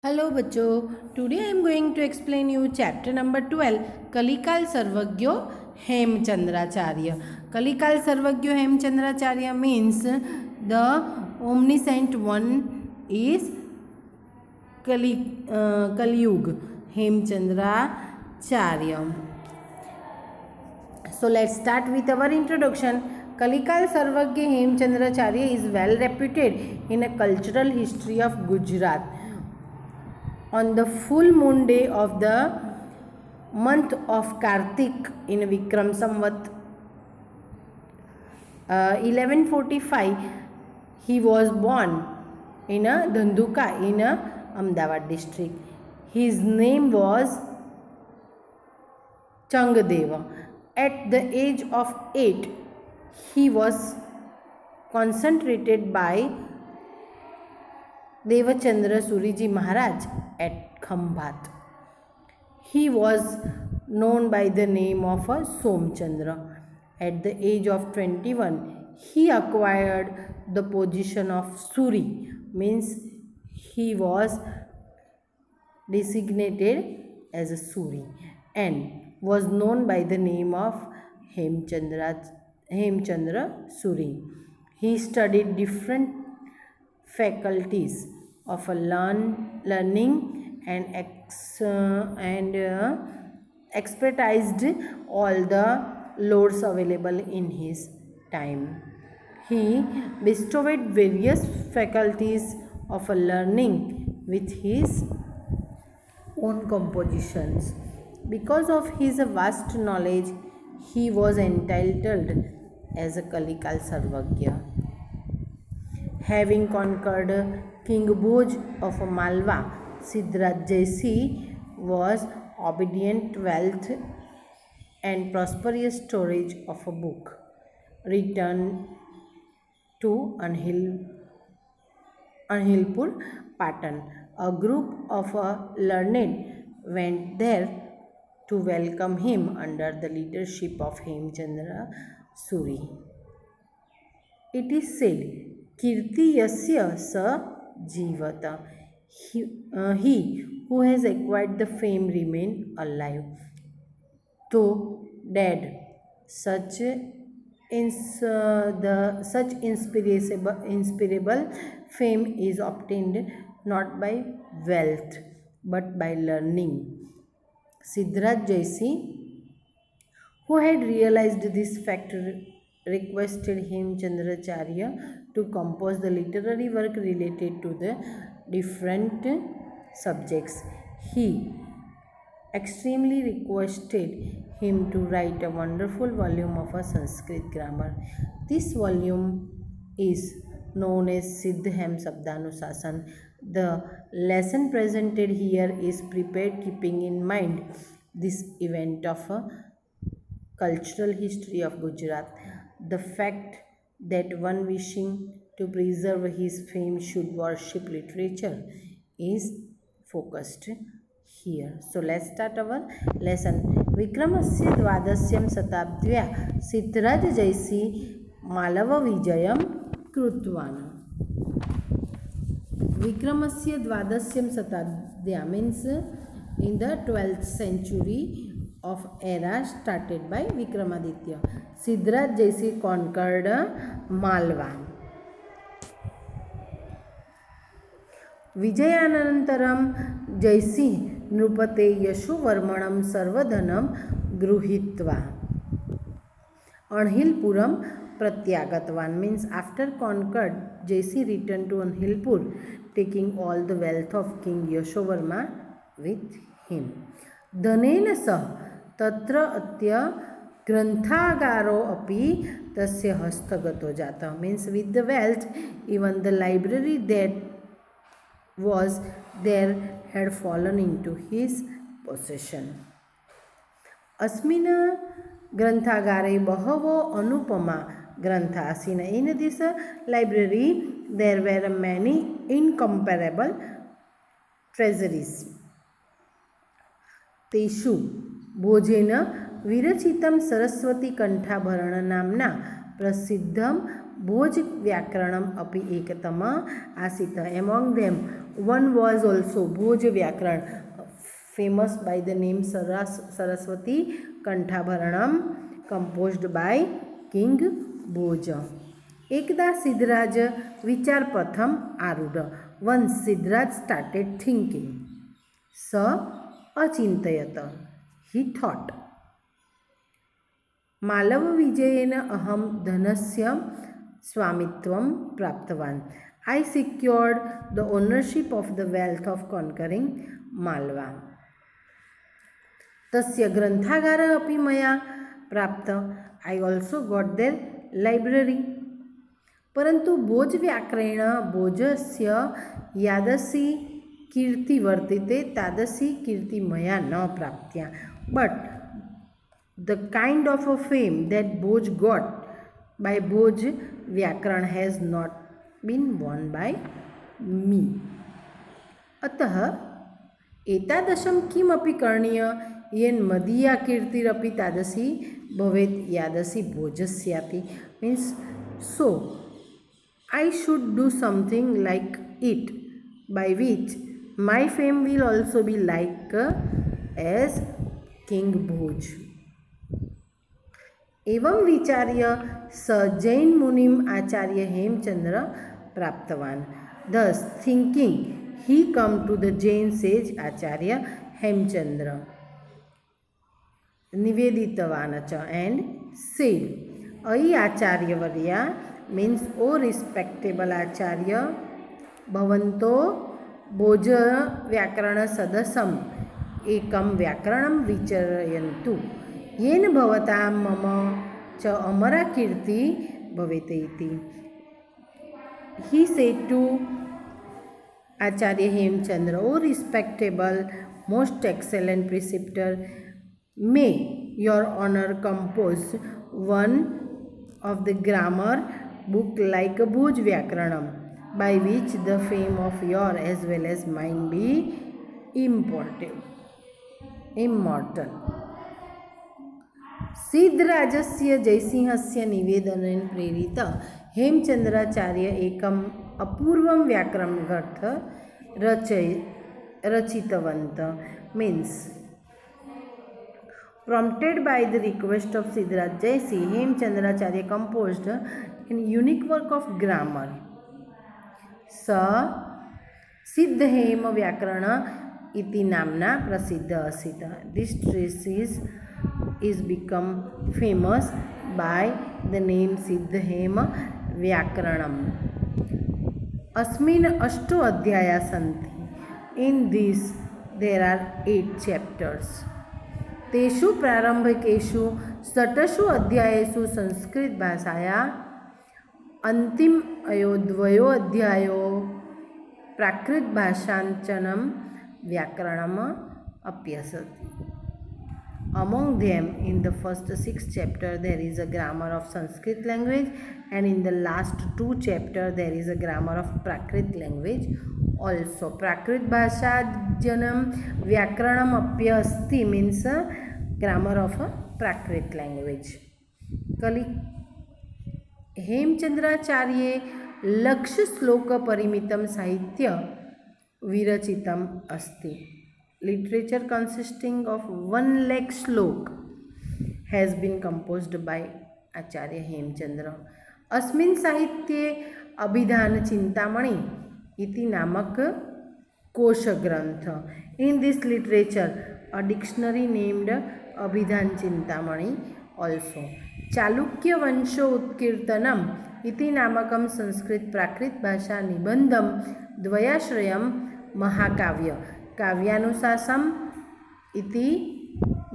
Hello बच्चों, today I am going to explain you chapter number 12 Kalikal Sarvagyo Hemchandracharya. Kalikal Sarvagyo Hemchandracharya means the omniscient one is Kaliyug Hemchandracharya. So let's start with our introduction. Kalikal Sarvagya Hemchandracharya is well reputed in a cultural history of Gujarat. On the full moon day of the month of Kartik in Vikram Samvat 1145, he was born in a Dhanduka in a Ahmedabad district. His name was Changadeva. At the age of 8, he was concentrated by Devachandra Suriji Maharaj at Khambat. He was known by the name of Somchandra. At the age of 21, he acquired the position of Suri, means he was designated as a Suri and was known by the name of Hemchandra Suri. He studied different faculties of learning and expertised all the loads available in his time. He bestowed various faculties of learning with his own compositions. Because of his vast knowledge, he was entitled as a Kalikal Sarvagya. Having conquered King Bhoj of Malwa, Siddharth Jaisi was obedient wealth and prosperous storage of a book. Returned to Anhilpur, Patan. A group of learned went there to welcome him under the leadership of Hemchandra Suri. It is said, Kirti Yasya Sa Jivata. He who has acquired the fame remain alive. Though dead, such inspirable fame is obtained not by wealth but by learning. Siddharth Jaisi, who had realized this fact, requested Hemchandracharya to compose the literary work related to the different subjects. He extremely requested him to write a wonderful volume of a Sanskrit grammar. This volume is known as Siddhem Sabdanusasan. The lesson presented here is prepared keeping in mind this event of a cultural history of Gujarat. The fact that one wishing to preserve his fame should worship literature is focused here. So let's start our lesson. Vikramasya Dvadasyam Satabdvya Siddharth Jaisi Malava Vijayam Krutvana. Vikramasya Dvadasyam Satabdvya means in the 12th century of era started by Vikramaditya. Siddharth Jaisi conquered Malwa. Vijayanantaram Jaisi Nrupate Yashovarmanam Sarvadhanam Gruhitva Anhilpuram Pratyagatvan means after conquered, Jaisi returned to Anhilpur, taking all the wealth of King Yashovarma with him. Dhanena sah tatra atya granthagaro api tasya hastagato jata means with the wealth, even the library that was there had fallen into his possession. Asmina granthagare bahavo anupama granthasina. In this library there were many incomparable treasuries. Teshu Bhojena Virachitam Saraswati Kanthabharana Namna Prasiddham Bhoj Vyakaranam Api Ekatama Asita. Among them One was also Bhoj Vyakaran, famous by the name Saraswati Kanthabharanam, composed by King Bhoj. एकदा सिद्धराज विचार प्रथम आरूढ़. Once Siddharth started thinking. स अचिंतयत. He thought. Malav विजयेन अहम धनस्य स्वामित्वं प्राप्तवान्. I secured the ownership of the wealth of conquering Malwa. तस्य ग्रंथागारः अपि मया प्राप्त. I also got their library. परंतु भोज व्याकरेण भोजस्य यादसी कीर्ति वर्तिते तादसी कीर्ति मया न प्राप्त्या. But the kind of a fame that Bhoj got by Bhoj Vyakaran has not been won by me. अतः एतादृशं किमपि करणीय येन मदीया कीर्तिरपि तादसी भवेत् यादसी भोजस्यापि. Means so I should do something like it by which my fame will also be like as King Bhoj. एवं विचार्य स जैन मुनिम आचार्य Hemchandra प्राप्तवान. Thus thinking he come to the Jain sage आचार्य हेमचंद्र. निवेदितवान च and said, अयि आचार्यवर्या means O respectable आचार्य भवन्तो भोज व्याकरण सदसम एकम व्याकरणं विचरयन्तु येन भवतां मम च अमरा कीर्ति भवेत् इति. He said to Acharya Hemchandra, O respectable, most excellent preceptor, may your honor compose one of the grammar book like a Bhoj Vyakaranam, by which the fame of your as well as mine be immortal. सिद्धराजस्य जयसिंहस्य निवेदनेन प्रेरित हेमचंद्राचार्य एकम अपूर्वं व्याकरण ग्रंथ रचितवन्त. Means prompted by the request of Siddharth Jaisingh, Hemchandracharya composed a unique work of grammar. स सिद्धहेम व्याकरण इति नामना प्रसिद्ध Asit. This treatise is become famous by the name Siddhema Vyakaranam. अस्मिन् अष्टो अध्याया सन्ति. In this there are 8 chapters. तेषु प्रारंभिकेषु 6 अध्यायेषु संस्कृत भाषाया अंतिम द्वयो अध्यायो प्राकृत भाषांचनं व्याकरणम् अभ्यसति. Among them, in the first 6 chapters there is a grammar of Sanskrit language, and in the last 2 chapters there is a grammar of Prakrit language. Also, Prakrit bhasha janam vyakaranam apyasti means a grammar of a Prakrit language. Kali हेमचंद्राचार्ये लक्ष्य श्लोक परिमितम साहित्य विरचितम अस्ति. Literature consisting of 1 lakh श्लोक has been composed by Acharya Hemchandra. अस्मिन् साहित्ये अभिधान चिंतामणि इति नामक कोश ग्रंथ. In this literature a dictionary named Abhidhan Chintamani also. Chalukya वंशो उत्कीर्तनम इति नामकम संस्कृत प्राकृत भाषा निबंधम द्वयाश्रयम महाकाव्य. काव्यानुशासम इति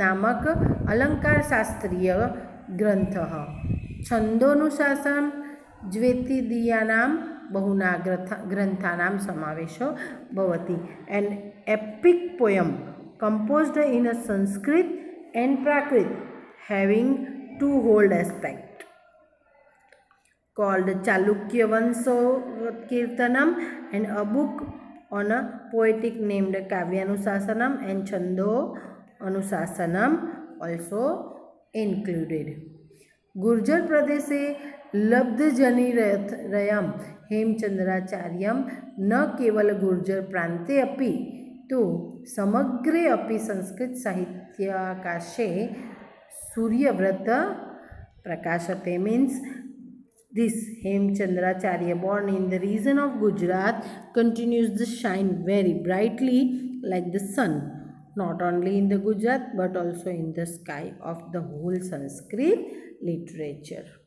नामक अलंकार शास्त्रीय ग्रंथः. छंदोनुशासन ज्वेतिदीयानां बहुना ग्रंथानां समावेशो भवति. An epic poem composed in a Sanskrit and Prakrit having 2-fold aspect called Chalukya Vanshokirtanam, and a book on a poetic named Kavyanusasanam and Chando Anusasanam also included. Gurjar प्रदेशे लब्धजनिरयं हेमचंद्राचार्यं न केवल गुर्जर प्रान्ते अपि तु समग्रे अपि संस्कृत साहित्याकाशे सूर्यव्रत प्रकाशते means this Hemchandracharya born in the region of Gujarat continues to shine very brightly like the sun, not only in the Gujarat but also in the sky of the whole Sanskrit literature.